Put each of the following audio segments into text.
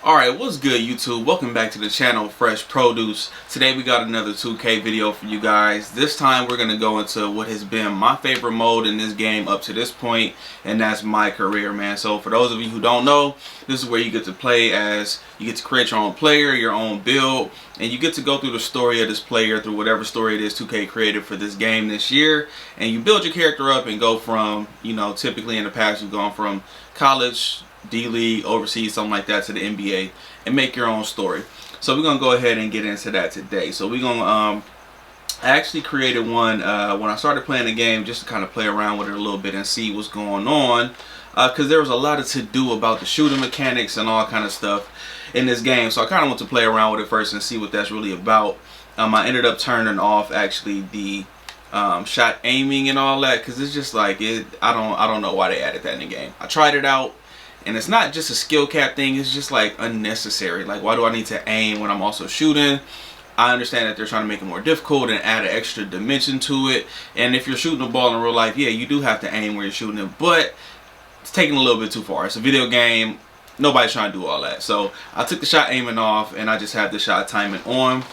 Alright, what's good YouTube? Welcome back to the channel, Fresh Produce. Today we got another 2K video for you guys. This time we're going to go into what has been my favorite mode in this game up to this point, and that's My Career, man. So for those of you who don't know, this is where you get to play as, you get to create your own player, your own build, and you get to go through the story of this player, through whatever story it is 2K created for this game this year, and you build your character up and go from, typically in the past you've gone from college, D-League, overseas, something like that, to the NBA, and make your own story. So we're going to go ahead and get into that today. So we're going to, I actually created one when I started playing the game, just to kind of play around with it a little bit and see what's going on, because there was a lot of to-do about the shooting mechanics and all kind of stuff in this game. So I kind of want to play around with it first and see what that's really about. I ended up turning off actually the shot aiming and all that, because it's just like, I don't know why they added that in the game. I tried it out, and it's not just a skill cap thing, it's just like unnecessary. Like, why do I need to aim when I'm also shooting? I understand that they're trying to make it more difficult and add an extra dimension to it. And if you're shooting the ball in real life, yeah, you do have to aim where you're shooting it, but it's taking a little bit too far. It's a video game, nobody's trying to do all that. So I took the shot aiming off and I just have the shot timing on.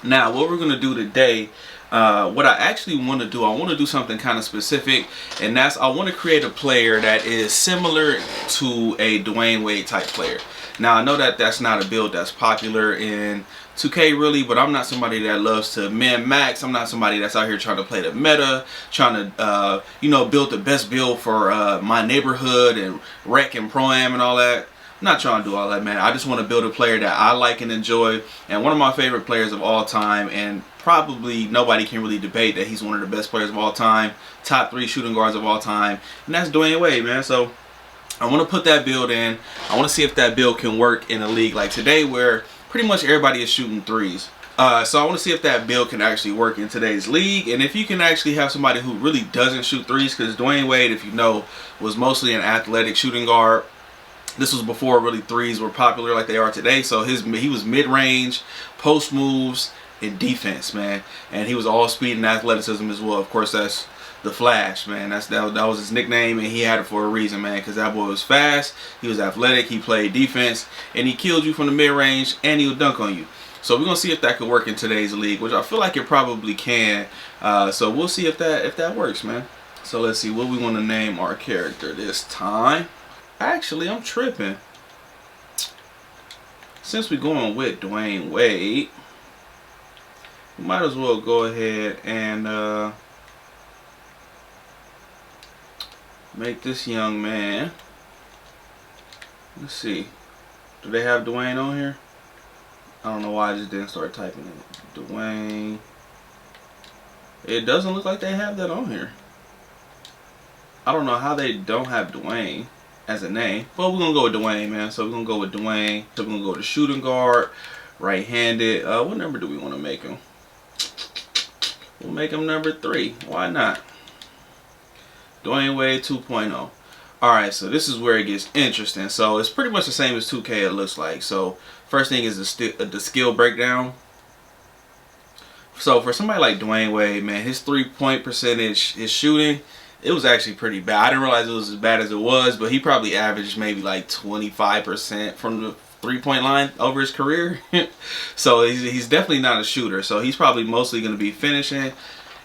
Now what we're gonna do today, what I actually want to do, I want to do something kind of specific, and that's I want to create a player that is similar to a Dwayne Wade type player. Now I know that that's not a build that's popular in 2K really, but I'm not somebody that loves to min-max. I'm not somebody that's out here trying to play the meta, trying to build the best build for my neighborhood and rec and pro-am and all that. I'm not trying to do all that, man. I just want to build a player that I like and enjoy, and one of my favorite players of all time, and probably nobody can really debate that he's one of the best players of all time, top 3 shooting guards of all time, and that's Dwayne Wade, man. So I want to put that build in. I want to see if that build can work in a league like today where pretty much everybody is shooting threes. So I want to see if that build can actually work in today's league, and if you can actually have somebody who really doesn't shoot threes, because Dwayne Wade, if you know, was mostly an athletic shooting guard. This was before really threes were popular like they are today. So he was mid-range, post moves, and defense, man. And he was all speed and athleticism as well. Of course, that's the Flash, man. That was his nickname, and he had it for a reason, man, because that boy was fast, he was athletic, he played defense, and he killed you from the mid-range, and he would dunk on you. So we're gonna see if that could work in today's league, which I feel like it probably can. So we'll see if that works, man. So let's see what we want to name our character this time. Actually, I'm tripping. Since we're going with Dwayne Wade, we might as well go ahead and make this young man. Let's see. Do they have Dwayne on here? I don't know why I just didn't start typing it. Dwayne. It doesn't look like they have that on here. I don't know how they don't have Dwayne as a name, but we're gonna go with Dwayne, man. So we're gonna go with Dwayne. So we're gonna go to shooting guard, right-handed. What number do we want to make him? We'll make him number 3. Why not? Dwayne Wade 2.0. Alright, so this is where it gets interesting. So it's pretty much the same as 2K, it looks like. So first thing is the skill breakdown. So for somebody like Dwayne Wade, man, his 3-point percentage, his shooting, it was actually pretty bad. I didn't realize it was as bad as it was, but he probably averaged maybe like 25% from the 3-point line over his career. So he's definitely not a shooter. So he's probably mostly going to be finishing.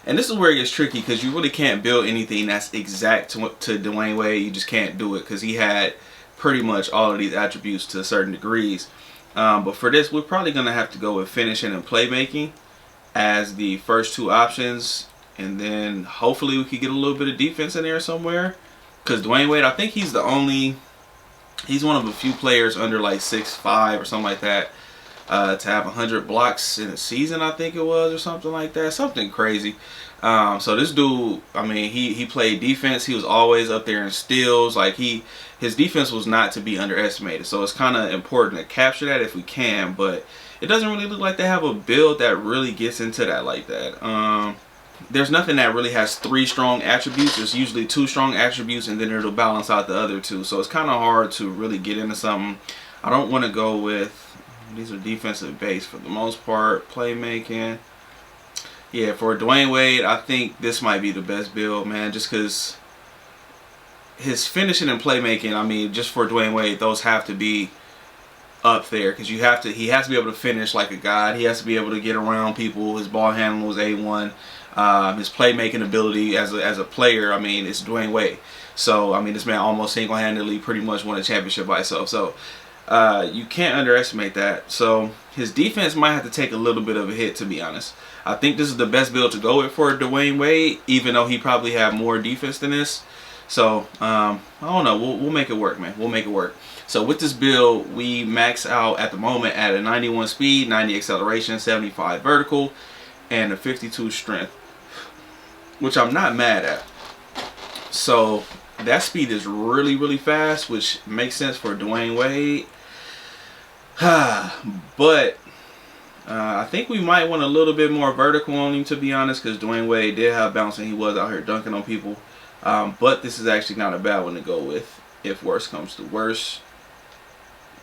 And this is where it gets tricky, because you really can't build anything that's exact to Dwayne Wade. You just can't do it, because he had pretty much all of these attributes to certain degrees. But for this, we're probably going to have to go with finishing and playmaking as the first 2 options. And then hopefully we could get a little bit of defense in there somewhere. Because Dwayne Wade, I think he's one of a few players under like 6'5" or something like that to have 100 blocks in a season, I think it was, or something like that. Something crazy. So this dude, I mean, he played defense. He was always up there in steals. Like his defense was not to be underestimated. So it's kind of important to capture that if we can. But it doesn't really look like they have a build that really gets into that like that. There's nothing that really has 3 strong attributes. There's usually 2 strong attributes, and then it'll balance out the other 2. So it's kind of hard to really get into something. I don't want to go with, these are defensive based for the most part. Playmaking. Yeah, for Dwayne Wade, I think this might be the best build, man, just because his finishing and playmaking, I mean, just for Dwayne Wade, those have to be up there because he has to be able to finish like a god. He has to be able to get around people. His ball handling was A1. His playmaking ability as a player, I mean, it's Dwayne Wade. So I mean, this man almost single-handedly pretty much won a championship by himself. So you can't underestimate that. So his defense might have to take a little bit of a hit, to be honest. I think this is the best build to go with for Dwayne Wade, even though he probably had more defense than this. So I don't know. We'll make it work, man. We'll make it work. So with this build, we max out at the moment at a 91 speed, 90 acceleration, 75 vertical, and a 52 strength, which I'm not mad at. So that speed is really, really fast, which makes sense for Dwayne Wade. But I think we might want a little bit more vertical on him, to be honest, because Dwayne Wade did have bounce and he was out here dunking on people. But this is actually not a bad one to go with if worse comes to worse.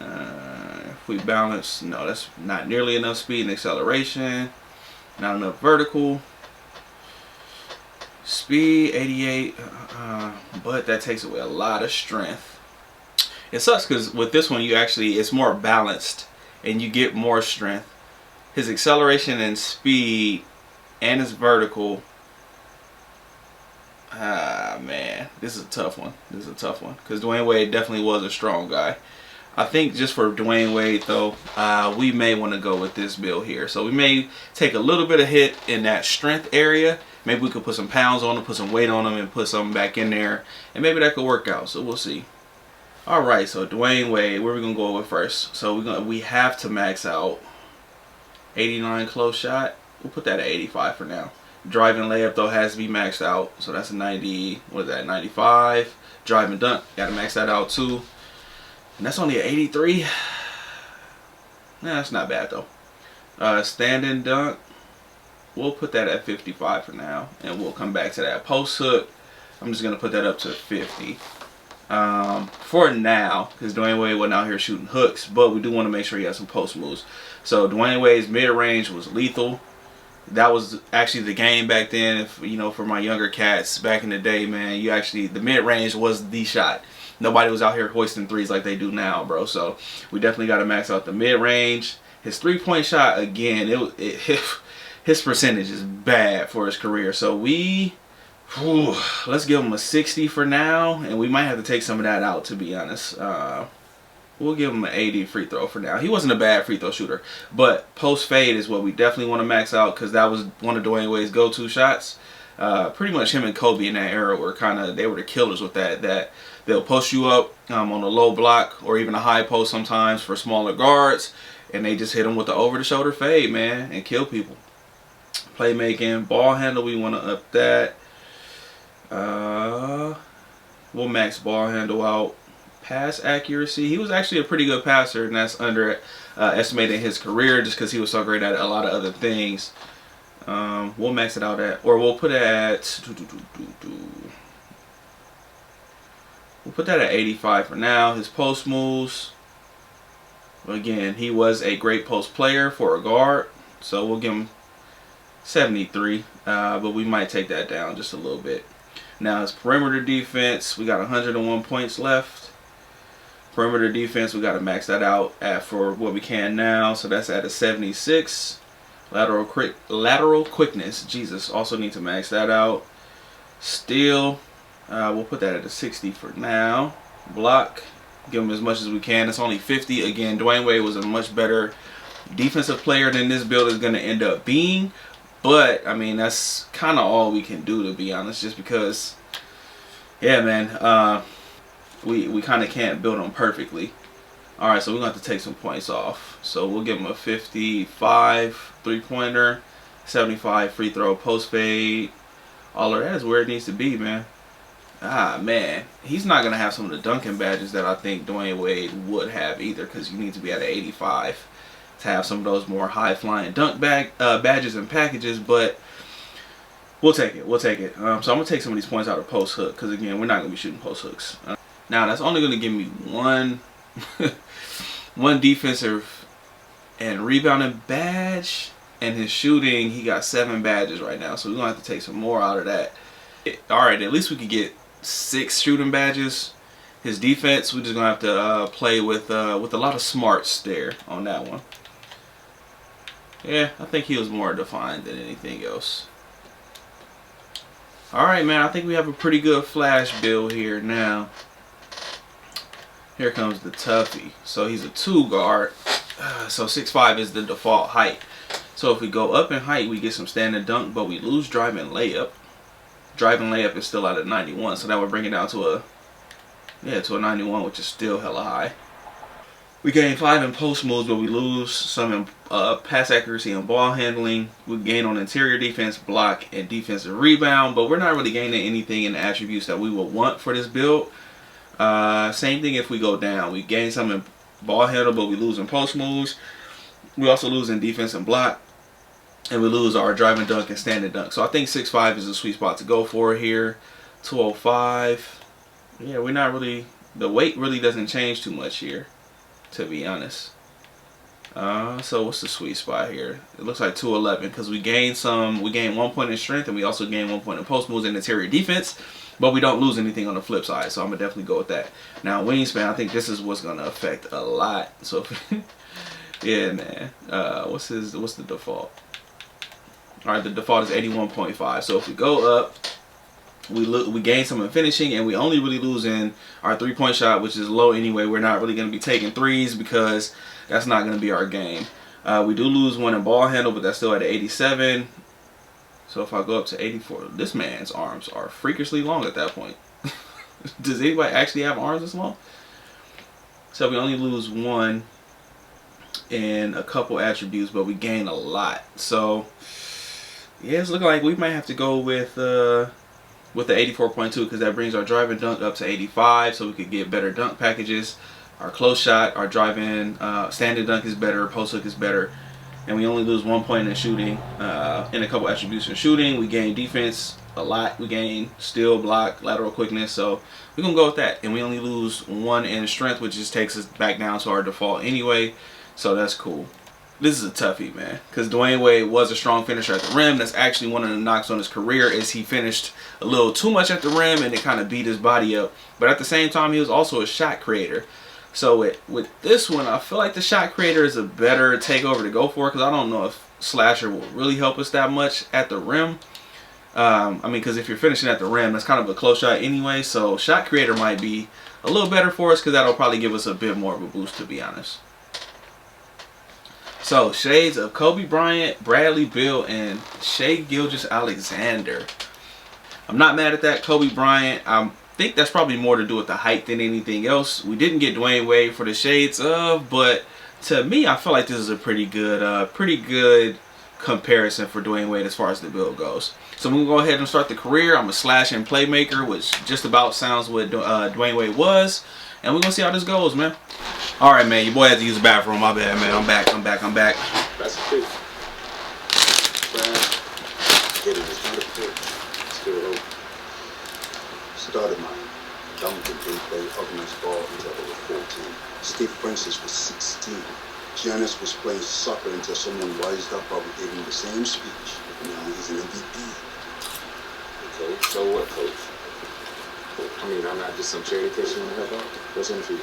If we balance, no, that's not nearly enough speed and acceleration. Not enough vertical. Speed, 88. But that takes away a lot of strength. It sucks because with this one, it's more balanced and you get more strength. His acceleration and speed and his vertical. Man, this is a tough one. This is a tough one because Dwayne Wade definitely was a strong guy. I think just for Dwayne Wade though, we may want to go with this build here. So we may take a little bit of hit in that strength area. Maybe we could put some pounds on him, put some weight on him, and put something back in there, and maybe that could work out. So we'll see. All right, so Dwayne Wade, where are we gonna go with first? So we have to max out 89 close shot. We'll put that at 85 for now. Driving layup though has to be maxed out, so that's a 90. What is that? 95. Driving dunk, gotta max that out too. And that's only an 83. Nah, that's not bad though. Standing dunk, we'll put that at 55 for now, and we'll come back to that. Post hook, I'm just gonna put that up to 50 for now, because Dwayne Wade wasn't out here shooting hooks, but we do want to make sure he has some post moves. So Dwayne Wade's mid range was lethal. That was actually the game back then. If you know, for my younger cats back in the day, man, the mid range was the shot. Nobody was out here hoisting threes like they do now, bro. So we definitely got to max out the mid-range. His three-point shot, again, his percentage is bad for his career. So let's give him a 60 for now, and we might have to take some of that out, to be honest. We'll give him an 80 free throw for now. He wasn't a bad free throw shooter, but post fade is what we definitely want to max out because that was one of Dwayne Wade's go-to shots. Pretty much him and Kobe in that era were they were the killers with that. They'll post you up on a low block or even a high post sometimes for smaller guards, and they just hit them with the over-the-shoulder fade, man, and kill people. Playmaking, ball handle, we want to up that. We'll max ball handle out. Pass accuracy, he was actually a pretty good passer, and that's estimating his career just because he was so great at a lot of other things. We'll max it out at, or we'll put it at, we'll put that at 85 for now. His post moves, again, he was a great post player for a guard, so we'll give him 73, but we might take that down just a little bit. Now his perimeter defense, we got 101 points left. Perimeter defense, we got to max that out for what we can now, so that's at a 76. Lateral quickness, Jesus, also need to max that out. Steal, we'll put that at a 60 for now. Block, give him as much as we can. It's only 50. Again, Dwayne Wade was a much better defensive player than this build is going to end up being. But, I mean, that's kind of all we can do, to be honest, just because, yeah, man, we kind of can't build them perfectly. All right, so we're going to have to take some points off. So we'll give him a 55 three-pointer, 75 free throw, post fade. All of that is where it needs to be, man. Man, he's not going to have some of the dunking badges that I think Dwayne Wade would have either, because you need to be at an 85 to have some of those more high-flying dunk badges and packages, but we'll take it. We'll take it. So I'm going to take some of these points out of post hook, because, again, we're not going to be shooting post hooks. Now, that's only going to give me one defensive and rebounding badge, and his shooting, he got 7 badges right now, so we're going to have to take some more out of that. All right, at least we could get 6 shooting badges. His defense, we're just gonna have to play with a lot of smarts there on that one. Yeah, I think he was more defined than anything else. Alright, man, I think we have a pretty good flash build here now. Here comes the toughie. So he's a 2 guard. So 6'5" is the default height. So if we go up in height, we get some standing dunk, but we lose driving layup. Driving layup is still out of 91, so that would bring it down to a 91, which is still hella high. We gain 5 in post moves, but we lose some in pass accuracy and ball handling. We gain on interior defense, block, and defensive rebound, but we're not really gaining anything in the attributes that we would want for this build. Same thing if we go down. We gain some in ball handle, but we lose in post moves. We also lose in defense and block, and we lose our driving dunk and standing dunk. So I think 6'5" is a sweet spot to go for here. 205. Yeah, we're not really, the weight really doesn't change too much here, to be honest. So what's the sweet spot here? It looks like 211 because we gain 1 point in strength, and we also gain 1 point in post moves and interior defense, but we don't lose anything on the flip side. So I'm gonna definitely go with that. Now wingspan, I think this is what's gonna affect a lot. So yeah, man. What's the default? All right, the default is 81.5. So if we go up, we gain some in finishing, and we only really lose in our 3-point shot, which is low anyway. We're not really going to be taking threes because that's not going to be our game. We do lose 1 in ball handle, but that's still at 87. So if I go up to 84, this man's arms are freakishly long at that point. Does anybody actually have arms this long? So we only lose 1 in a couple attributes, but we gain a lot. So yeah, it's looking like we might have to go with the 84.2 because that brings our driving dunk up to 85, so we could get better dunk packages. Our close shot, our driving standing dunk is better, post hook is better, and we only lose 1 point in shooting. In a couple attributes in shooting, we gain defense a lot. We gain steal, block, lateral quickness, so we're gonna go with that. And we only lose 1 in strength, which just takes us back down to our default anyway, so that's cool. This is a toughie, man, because Dwayne Wade was a strong finisher at the rim. That's actually one of the knocks on his career, is he finished a little too much at the rim and it kind of beat his body up. But at the same time, he was also a shot creator. So with this one, I feel like the shot creator is a better takeover to go for, because I don't know if slasher will really help us that much at the rim. I mean, because if you're finishing at the rim, that's kind of a close shot anyway. So shot creator might be a little better for us, because that'll probably give us a bit more of a boost, to be honest. So, shades of Kobe Bryant, Bradley Beal, and Shai Gilgeous-Alexander. I'm not mad at that. Kobe Bryant, I think that's probably more to do with the height than anything else. We didn't get Dwayne Wade for the shades of, but to me, I feel like this is a pretty good comparison for Dwayne Wade as far as the build goes. So I'm going to go ahead and start the career. I'm a slash and playmaker, which just about sounds what Dwayne Wade was. And we're going to see how this goes, man. All right, man. Your boy had to use the bathroom. My bad, man. I'm back. That's a pitch. Get it. It's not a pitch. Still open. Started my dunking play organized ball until I was 14. Steve Francis was 16. Giannis was playing soccer until someone wised up, probably gave him the same speech. Now he's an MVP. Okay, so what, coach? I mean, I'm not just some charity case you want to help out. What's in for you?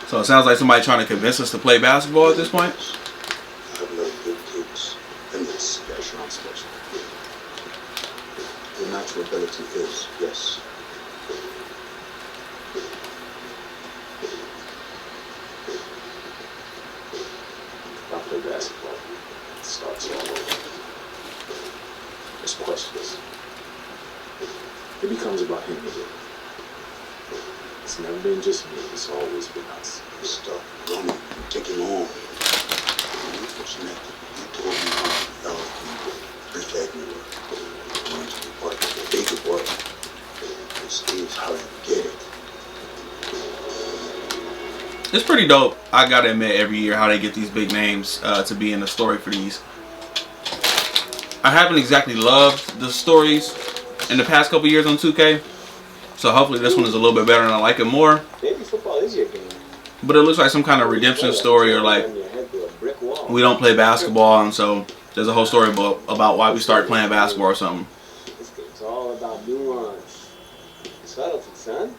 So it sounds like somebody trying to convince us to play basketball at this point. I have loved good kids, and it's special. Not special. Your natural ability is, yes. If I play basketball, it starts all over. It's questions. It becomes about him again. It's never been just me, it's always been us. Stop running and take him on. What's next? You told me how you protect me. I want to be part of the bigger world. This is how you get it. It's pretty dope. I gotta admit, every year how they get these big names to be in the story for these. I haven't exactly loved the stories in the past couple years on 2K, so hopefully this one is a little bit better and I like it more. Maybe football is your game. But it looks like some kind of redemption story, or like we don't play basketball, and so there's a whole story about why we started playing basketball or something. This game's all about son.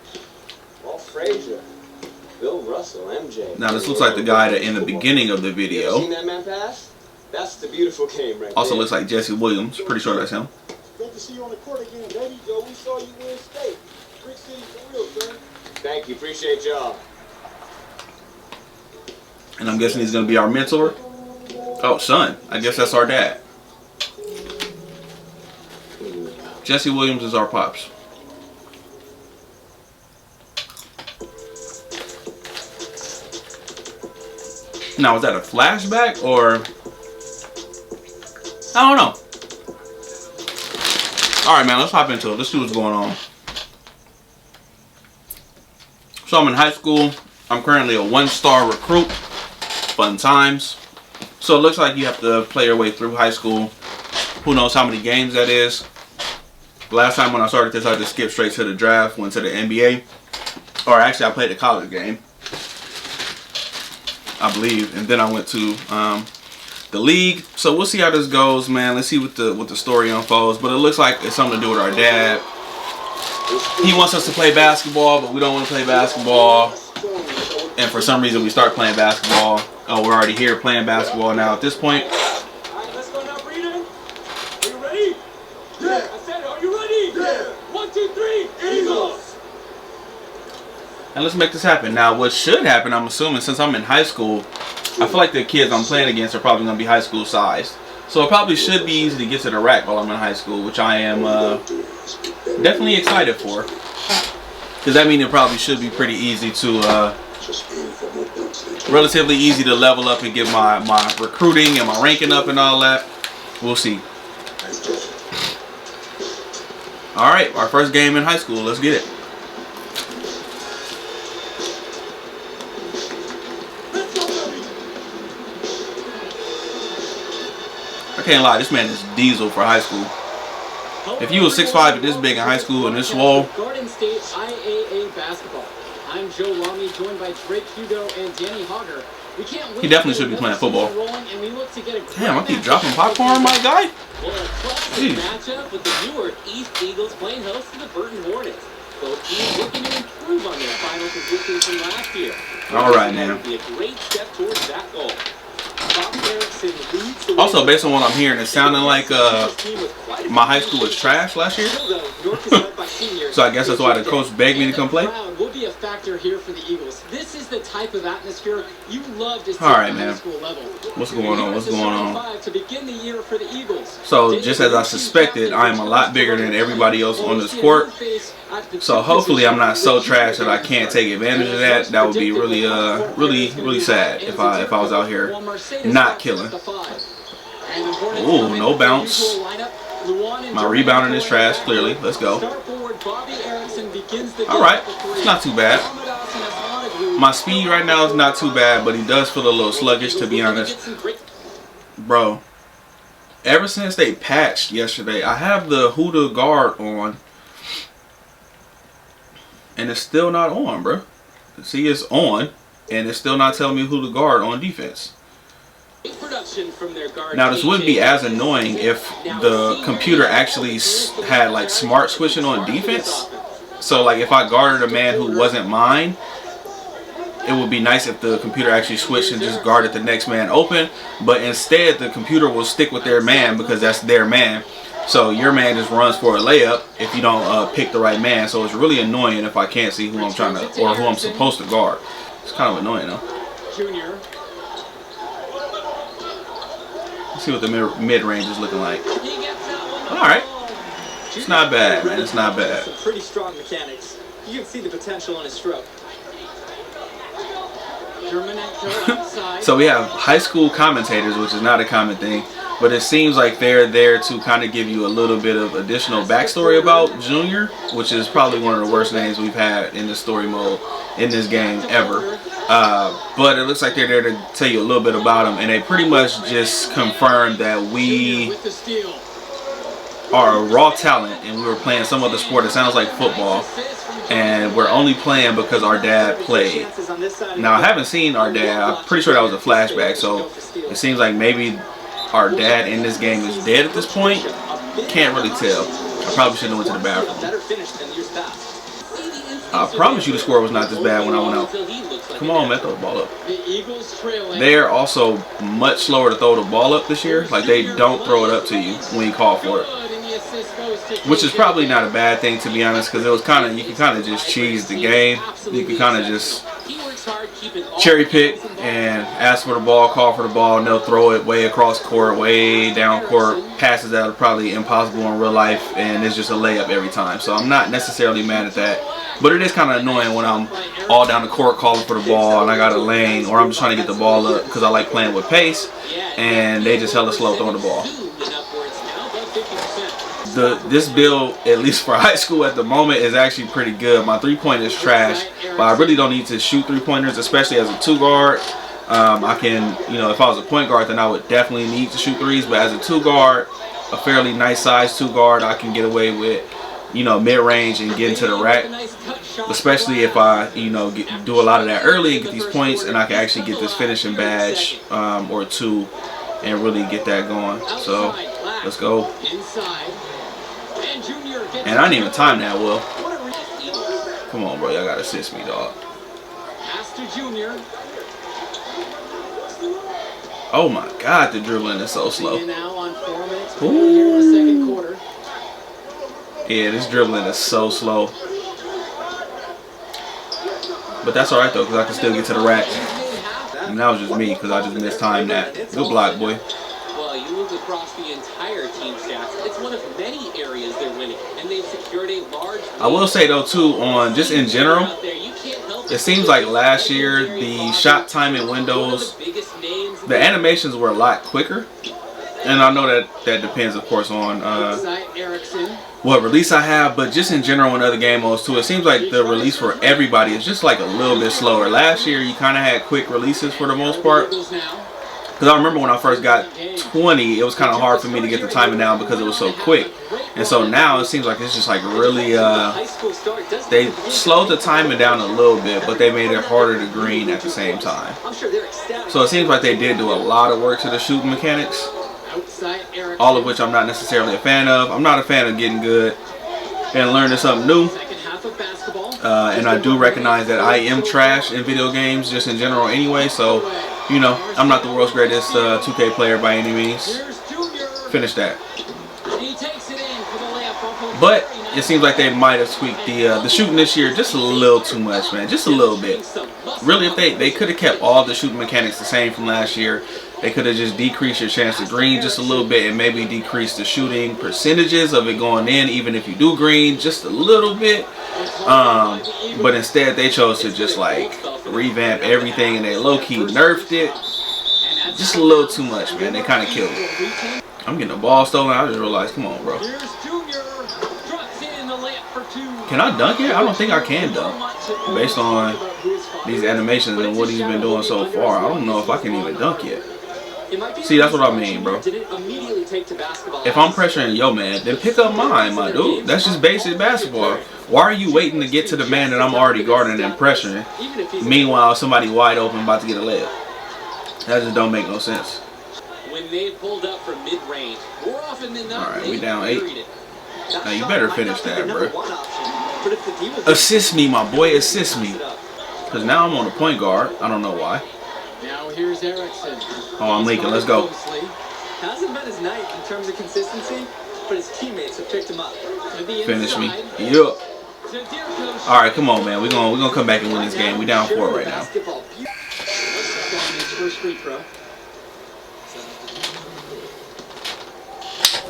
Walt Frazier, Bill Russell, MJ. Now this looks like the guy that in the beginning of the You ever video. seen that man pass? That's the beautiful game right Also there. looks like Jesse Williams. Pretty sure that's him. Great to see you on the court again, baby. Yo, we saw you win state. Brick City for real, son. Thank you, appreciate y'all. And I'm guessing he's gonna be our mentor. Oh, son. I guess that's our dad. Jesse Williams is our pops. Now, is that a flashback or I don't know. Alright, man, let's hop into it. Let's see what's going on. So I'm in high school. I'm currently a 1-star recruit. Fun times. So it looks like you have to play your way through high school. Who knows how many games that is. Last time when I started this, I just skipped straight to the draft, went to the NBA. Or actually, I played a college game, I believe, and then I went to the league. So we'll see how this goes, man. Let's see what the story unfolds. But it looks like it's something to do with our dad. He wants us to play basketball, but we don't want to play basketball. And for some reason, we start playing basketball. Oh, we're already here playing basketball now at this point. All right, let's go now, Breeden. Are you ready? Yeah. I said, are you ready? Yeah. 1, 2, 3, Eagles. And let's make this happen. Now, what should happen, I'm assuming, since I'm in high school, I feel like the kids I'm playing against are probably going to be high school sized. So it probably should be easy to get to the rack while I'm in high school, which I am definitely excited for. Because that means it probably should be pretty easy to, relatively easy to level up and get my recruiting and my ranking up and all that. We'll see. Alright, our first game in high school. Let's get it. I can't lie, this man is diesel for high school. If you was 6'5" and this big in high school and this swole. Garden State IAA basketball. I'm Joe Rami, joined by Drake Hugo and Danny Hogger. We can't wait. He definitely should be playing football. And we look to get a Damn, I keep dropping popcorn, my guy. Well, a classic matchup with the Newark East Eagles playing host to the Burton Hornets. Both teams looking to improve on their final position from last year. All right, man. Would be a great step towards that goal. Also, based on what I'm hearing, it's sounding like my high school was trash last year. So I guess that's why the coach begged me to come play. Will be a factor here for the Eagles. This is the type of atmosphere you love to see at the high school level. What's going on? What's going on? To begin the year for the Eagles. So just as I suspected, I am a lot bigger than everybody else on this court. So hopefully I'm not so trash that I can't take advantage of that. That would be really really sad if I was out here not killing. Ooh, no bounce. My rebounding is trash, clearly. Let's go. Alright, it's not too bad. My speed right now is not too bad, but he does feel a little sluggish, to be honest. Bro, ever since they patched yesterday, I have the Huda guard on, and it's still not on, bro. See, it's on, and it's still not telling me who to guard on defense. Now, this wouldn't be as annoying if the computer actually had like smart switching on defense. So like if I guarded a man who wasn't mine, it would be nice if the computer actually switched and just guarded the next man open. But instead, the computer will stick with their man because that's their man. So your man just runs for a layup if you don't pick the right man. So it's really annoying if I can't see who I'm trying to, or who I'm supposed to guard. It's kind of annoying though. Junior. Let's see what the mid-range is looking like. Alright. It's not bad, man. It's not bad. Some pretty strong mechanics. You can see the potential in his stroke. So we have high school commentators, which is not a common thing, but it seems like they're there to kind of give you a little bit of additional backstory about Junior, which is probably one of the worst names we've had in the story mode in this game ever. But it looks like they're there to tell you a little bit about him, and they pretty much just confirmed that we are a raw talent and we were playing some other sport that sounds like football, and we're only playing because our dad played. Now, I haven't seen our dad. I'm pretty sure that was a flashback, so it seems like maybe our dad in this game is dead at this point. Can't really tell. I probably shouldn't have went to the bathroom. I promise you the score was not this bad when I went out. Come on, man, throw the ball up. They're also much slower to throw the ball up this year. Like, they don't throw it up to you when you call for it. Which is probably not a bad thing, to be honest, because it was kind of, you can kind of just cheese the game. You can kind of just cherry pick and ask for the ball, call for the ball, and they'll throw it way across court, way down court, passes that are probably impossible in real life, and it's just a layup every time. So I'm not necessarily mad at that, but it is kind of annoying when I'm all down the court calling for the ball and I got a lane, or I'm just trying to get the ball up because I like playing with pace, and they just hella slow throwing the ball. This build, at least for high school at the moment, is actually pretty good. My three-point is trash, but I really don't need to shoot three-pointers, especially as a two-guard. I can, you know, if I was a point guard, then I would definitely need to shoot threes, but as a two-guard, a fairly nice size two-guard, I can get away with, you know, mid-range and get into the rack, especially if I, you know, do a lot of that early and get these points, and I can actually get this finishing badge or two and really get that going. So let's go. And I didn't even time that well. Come on, bro. Y'all got to assist me, dog. Oh, my God. The dribbling is so slow. Ooh. Yeah, this dribbling is so slow. But that's all right, though, because I can still get to the rack. And that was just me, because I just mistimed that. Good block, boy. Well, you look across the entire team stats. It's one of many areas they're winning, and they've secured a large. I will say though too, on just in general, it seems like last year the shot timing windows, the animations were a lot quicker, and I know that depends, of course, on what release I have, but just in general in other game modes too, it seems like the release for everybody is just like a little bit slower. Last year you kind of had quick releases for the most part. Because I remember when I first got 20, it was kind of hard for me to get the timing down because it was so quick. And so now it seems like it's just like really, they slowed the timing down a little bit, but they made it harder to green at the same time. So it seems like they did do a lot of work to the shooting mechanics, all of which I'm not necessarily a fan of. I'm not a fan of getting good and learning something new. And I do recognize that I am trash in video games just in general anyway, so, you know, I'm not the world's greatest 2K player by any means. Finish that. But it seems like they might have tweaked the shooting this year just a little too much, man. Just a little bit. Really, if they could have kept all the shooting mechanics the same from last year, they could have just decreased your chance to green just a little bit and maybe decreased the shooting percentages of it going in, even if you do green just a little bit. But instead they chose to just like revamp everything, and they low-key nerfed it just a little too much, man. They kind of killed it. I'm getting the ball stolen. I just realized, come on, bro. Can I dunk it? I don't think I can dunk. Based on these animations and what he's been doing so far, I don't know if I can even dunk yet. See, that's what I mean, bro. If I'm pressuring yo man, then pick up mine, my dude. That's just basic basketball. Why are you waiting to get to the man that I'm already guarding and pressuring? Meanwhile, somebody wide open about to get a layup. That just don't make no sense. When they pulled up from mid-range, more often than not, alright, we down 8. Now you better finish that, bro. Assist me, my boy. Assist me. Because now I'm on the point guard. I don't know why. Now here's Erickson. Oh, I'm leaking. Let's go. Hasn't been his night in terms of consistency, but his teammates have picked him up. Finish me. Yup. All right, come on, man. We're gonna come back and win this game. We down 4 right now.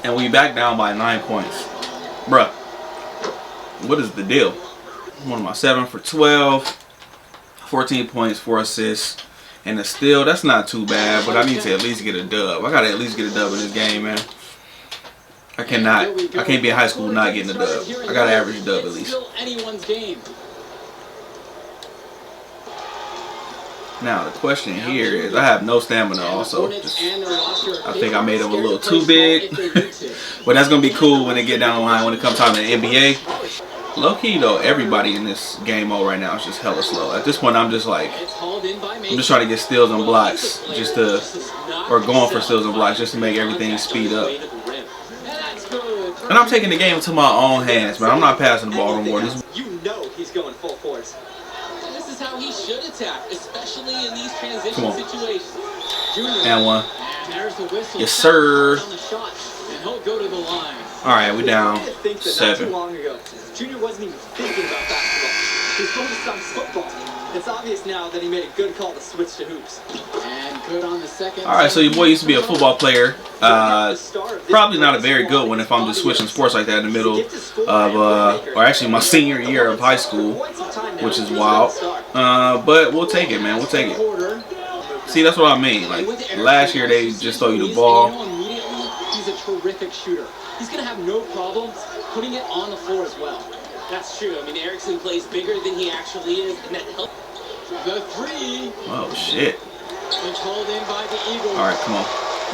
And we back down by 9 points. Bruh, what is the deal? I'm on my 7 for 12, 14 points, 4 assists, and a steal. That's not too bad, but I need to at least get a dub. I gotta at least get a dub in this game, man. I can't be in high school not getting a dub. I gotta average a dub at least. Now the question here is, I have no stamina also. I think I made them a little too big. But that's going to be cool when they get down the line when it comes time to the NBA. Low key though, everybody in this game mode right now is just hella slow. At this point I'm just like, I'm just trying to get steals and blocks or going for steals and blocks just to make everything speed up. And I'm taking the game into my own hands, man. I'm not passing the ball no more. You know he's going full how he should attack, especially in these transition situations. And one. And there's the whistle. Yes, sir. On the shot, and he'll go to the line. All right, we down I think that not 7. too long ago, Junior wasn't even thinking about basketball. He's focused on football. It's obvious now that he made a good call to switch to hoops. And good on the second. All right, so your boy used to be a football player. Probably not a very good one if I'm just switching sports like that in the middle of, or actually my senior year of high school, which is wild. But we'll take it, man. We'll take it. See, that's what I mean. Like last year, they just throw you the ball. He's a terrific shooter. He's gonna have no problems putting it on the floor as well. That's true. I mean, Erickson plays bigger than he actually is, and that helps. The three. Oh shit! It's hauled in by the Eagles. All right, come on.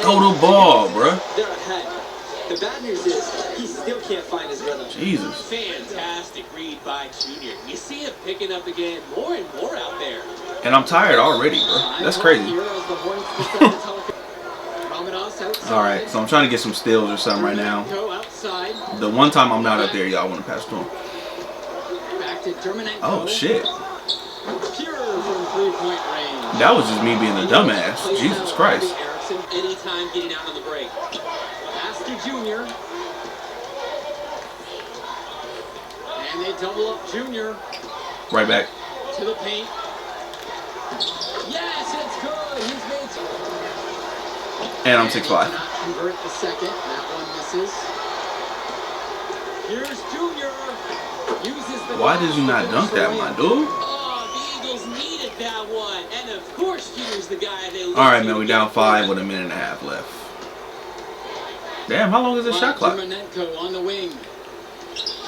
Throw the ball, bruh. They're ahead. The bad news is he still can't find his rhythm. Jesus. Fantastic read by Junior. You see him picking up the game more and more out there. And I'm tired already, bro. That's crazy. All right, so I'm trying to get some steals or something right now. The one time I'm not up there, y'all want to pass it to him. Oh shit. That was just me being a dumbass. Jesus Christ. Anytime getting out on the break. Pass to Junior. And they double up Junior. Right back. To the paint. Yes, it's good. He's made some. And I'm 6'5". Convert the second. That one misses. Here's Junior. Uses the Why did you not dunk that one, dude? Oh, the Eagles needed that one. And of course, Junior's the guy they lose. All right, man, we down 5 with a minute and a half left. Damn, how long is this shot clock? On the wing.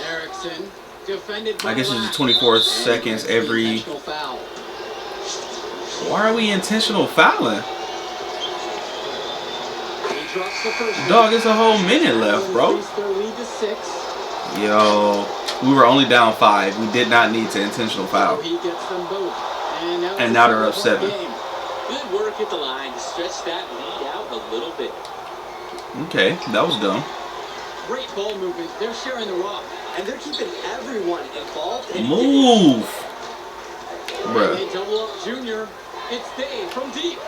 Erickson defended. I guess it's 24 seconds every. Why are we intentional fouling? Dog, it's a whole minute left, bro. Yo, we were only down 5. We did not need to intentional foul. And now they're up 7. Good work at the line to stretch that lead out a little bit. Okay, that was dumb. Great ball movement. They're sharing the rock, and they're keeping everyone involved. Move, bruh. They double up Junior. It's Dave from deep.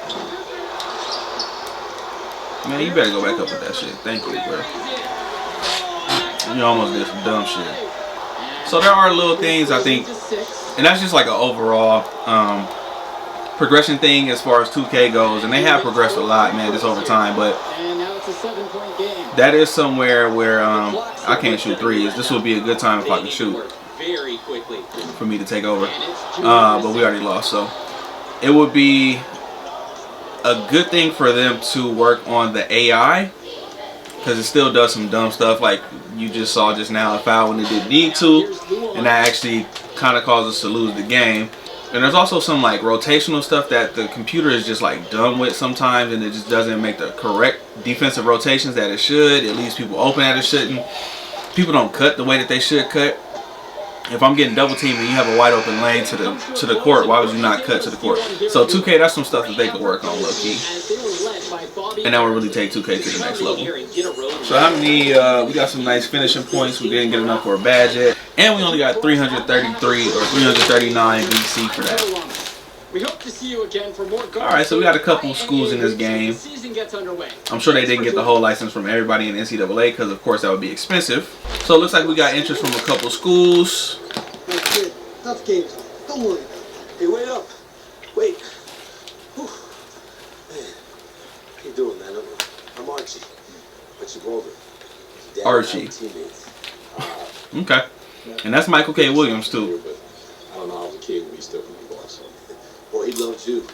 Man, you better go back up with that shit. Thank you, bro. You almost did some dumb shit. So there are little things, I think, and that's just like an overall progression thing as far as 2K goes. And they have progressed a lot, man, just over time. But that is somewhere where I can't shoot threes. This would be a good time if I could shoot for me to take over. But we already lost, so it would be a good thing for them to work on the AI, because it still does some dumb stuff like you just saw just now, a foul when it didn't need to, and that actually kind of caused us to lose the game. And there's also some like rotational stuff that the computer is just like done with sometimes, and it just doesn't make the correct defensive rotations that it should. It leaves people open that it shouldn't. People don't cut the way that they should cut. If I'm getting double teamed and you have a wide open lane to the court, why would you not cut to the court? So 2K, that's some stuff that they could work on low key, and that would really take 2K to the next level. So how many? We got some nice finishing points. We didn't get enough for a badge yet, and we only got 333 or 339 BC for that. We hope to see you again for more. All right, so we got a couple schools in this game. I'm sure they didn't get the whole license from everybody in NCAA because, of course, that would be expensive. So it looks like we got interest from a couple schools. That's good. Tough games. Don't worry. Hey, wait up. Wait. Whew. Man, how you doing, man? I'm Archie. Archie Boulder. Archie. Teammates. Okay. And that's Michael K. Williams, too. I don't know how the kid when he's still from the boss. Boy, he loves you. He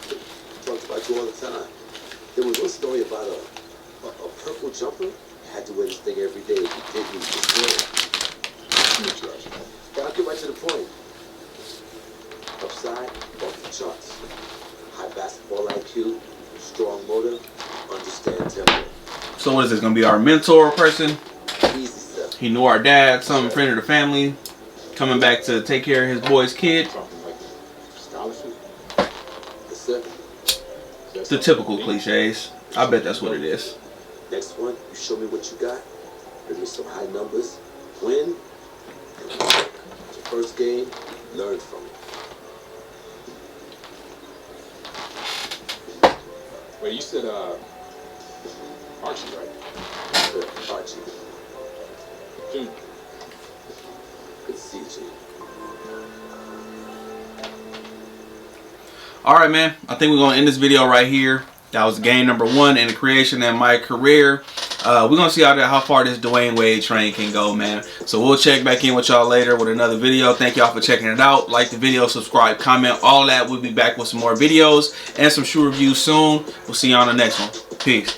talks about you all the time. There was one story about a purple jumper. Had to wear this thing every day. If he didn't, he was good. But I'll get right to the point. Upside, off the charts. High basketball IQ, strong motor, understand tempo. So what is this, going to be our mentor person? Easy stuff. He knew our dad, some friend of the family, coming back to take care of his boy's kid. Scholarship? That's it. The typical cliches. I bet that's what it is. Next one, you show me what you got. Bring me some high numbers. Win. And your first game, learn from it. Wait, you said Archie, right? Yeah, Archie. Junior. Good to see you, Chief. Alright, man, I think we're going to end this video right here. That was game number 1 in the creation and my career. We're going to see how far this Dwayne Wade train can go, man. So we'll check back in with y'all later with another video. Thank y'all for checking it out. Like the video, subscribe, comment, all that. We'll be back with some more videos and some shoe reviews soon. We'll see you on the next one. Peace.